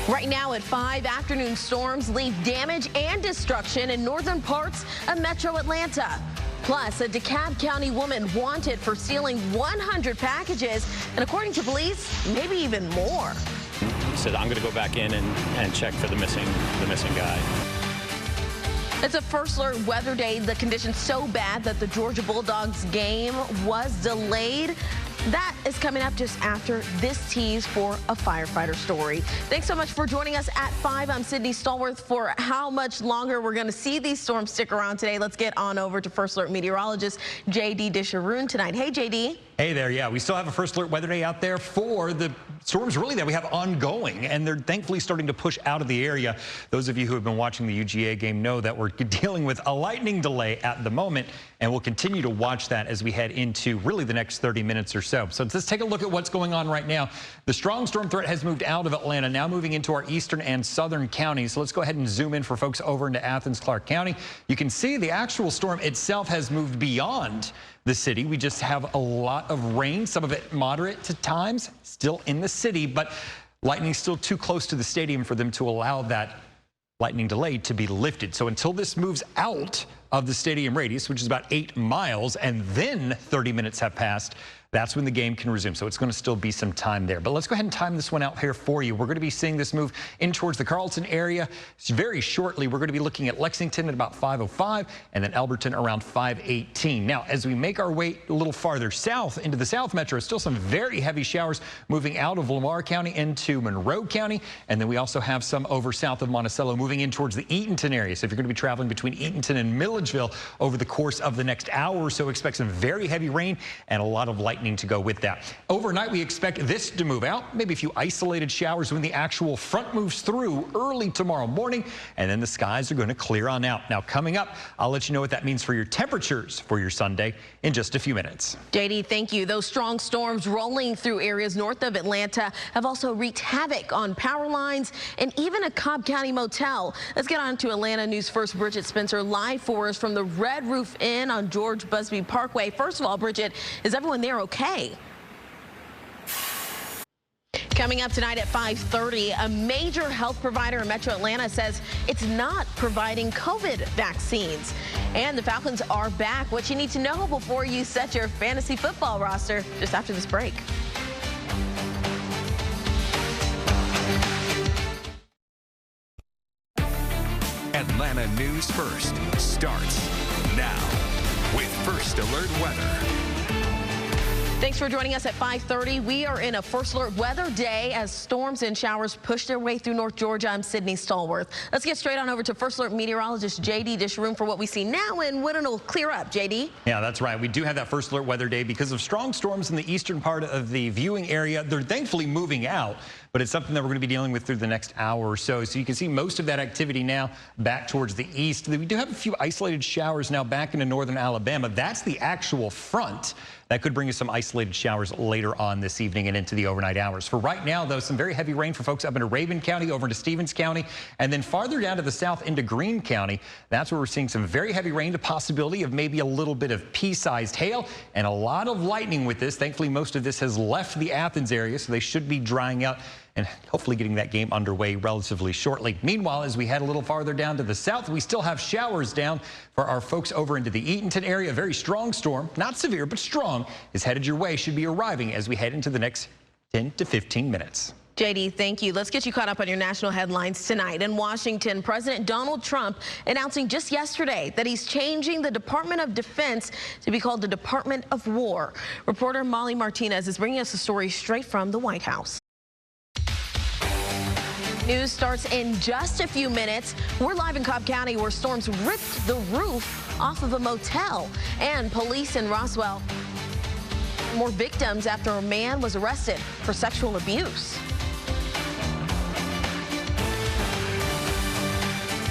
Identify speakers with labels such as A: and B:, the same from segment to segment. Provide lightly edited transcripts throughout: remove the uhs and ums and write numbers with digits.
A: Right now at 5, afternoon storms leave damage and destruction in northern parts of metro Atlanta. Plus, a DeKalb County woman wanted for stealing 100 packages, and according to police, maybe even more.
B: He said, I'm going to go back in and check for the missing guy.
A: It's a first alert weather day. The conditions so bad that the Georgia Bulldogs game was delayed. That is coming up just after this tease for a firefighter story. Thanks so much for joining us at 5. I'm Sydney Stallworth. For how much longer we're going to see these storms stick around today, let's get on over to First Alert meteorologist J.D. Disharoon tonight. Hey, J.D.
C: Hey there. Yeah, we still have a first alert weather day out there for the storms really that we have ongoing, and they're thankfully starting to push out of the area. Those of you who have been watching the UGA game know that we're dealing with a lightning delay at the moment, and we'll continue to watch that as we head into really the next 30 minutes or so. So let's take a look at what's going on right now. The strong storm threat has moved out of Atlanta, now moving into our eastern and southern counties. So let's go ahead and zoom in for folks over into Athens, Clark County. You can see the actual storm itself has moved beyond the city. We just have a lot of rain, some of it moderate to times, still in the city, but lightning still too close to the stadium for them to allow that lightning delay to be lifted. So until this moves out of the stadium radius, which is about 8 miles, and then 30 minutes have passed, that's when the game can resume. So it's going to still be some time there. But let's go ahead and time this one out here for you. We're going to be seeing this move in towards the Carlton area very shortly. We're going to be looking at Lexington at about 5:05 and then Elberton around 5:18. Now, as we make our way a little farther south into the South Metro, still some very heavy showers moving out of Lamar County into Monroe County. And then we also have some over south of Monticello moving in towards the Eatonton area. So if you're going to be traveling between Eatonton and Milledgeville over the course of the next hour or so, expect some very heavy rain and a lot of lightning to go with that. Overnight, we expect this to move out, maybe a few isolated showers when the actual front moves through early tomorrow morning, and then the skies are going to clear on out. Now, coming up, I'll let you know what that means for your temperatures for your Sunday in just a few minutes.
A: JD, thank you. Those strong storms rolling through areas north of Atlanta have also wreaked havoc on power lines and even a Cobb County motel. Let's get on to Atlanta News First. Bridget Spencer live for us from the Red Roof Inn on George Busby Parkway. First of all, Bridget, is everyone there okay? Coming up tonight at 5:30, a major health provider in Metro Atlanta says it's not providing COVID vaccines. And the Falcons are back. What you need to know before you set your fantasy football roster just after this break.
D: Atlanta News First starts now with First Alert Weather.
A: Thanks for joining us at 5:30. We are in a first alert weather day as storms and showers push their way through North Georgia. I'm Sydney Stallworth. Let's get straight on over to first alert meteorologist J.D. Disharoon for what we see now and when it'll clear up. J.D.
C: Yeah, that's right. We do have that first alert weather day because of strong storms in the eastern part of the viewing area. They're thankfully moving out, but it's something that we're going to be dealing with through the next hour or so. So you can see most of that activity now back towards the east. We do have a few isolated showers now back into northern Alabama. That's the actual front. That could bring us some isolated showers later on this evening and into the overnight hours. For right now, though, some very heavy rain for folks up into Raven County, over into Stevens County, and then farther down to the south into Greene County. That's where we're seeing some very heavy rain, the possibility of maybe a little bit of pea-sized hail and a lot of lightning with this. Thankfully, most of this has left the Athens area, so they should be drying out and hopefully getting that game underway relatively shortly. Meanwhile, as we head a little farther down to the south, we still have showers down for our folks over into the Eatonton area. A very strong storm, not severe, but strong, is headed your way, should be arriving as we head into the next 10 to 15 minutes.
A: JD, thank you. Let's get you caught up on your national headlines tonight. In Washington, President Donald Trump announcing just yesterday that he's changing the Department of Defense to be called the Department of War. Reporter Molly Martinez is bringing us a story straight from the White House. News starts in just a few minutes. We're live in Cobb County where storms ripped the roof off of a motel. And police in Roswell, more victims after a man was arrested for sexual abuse.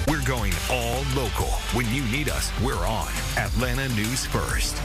D: We're going all local. When you need us, we're on. Atlanta News First.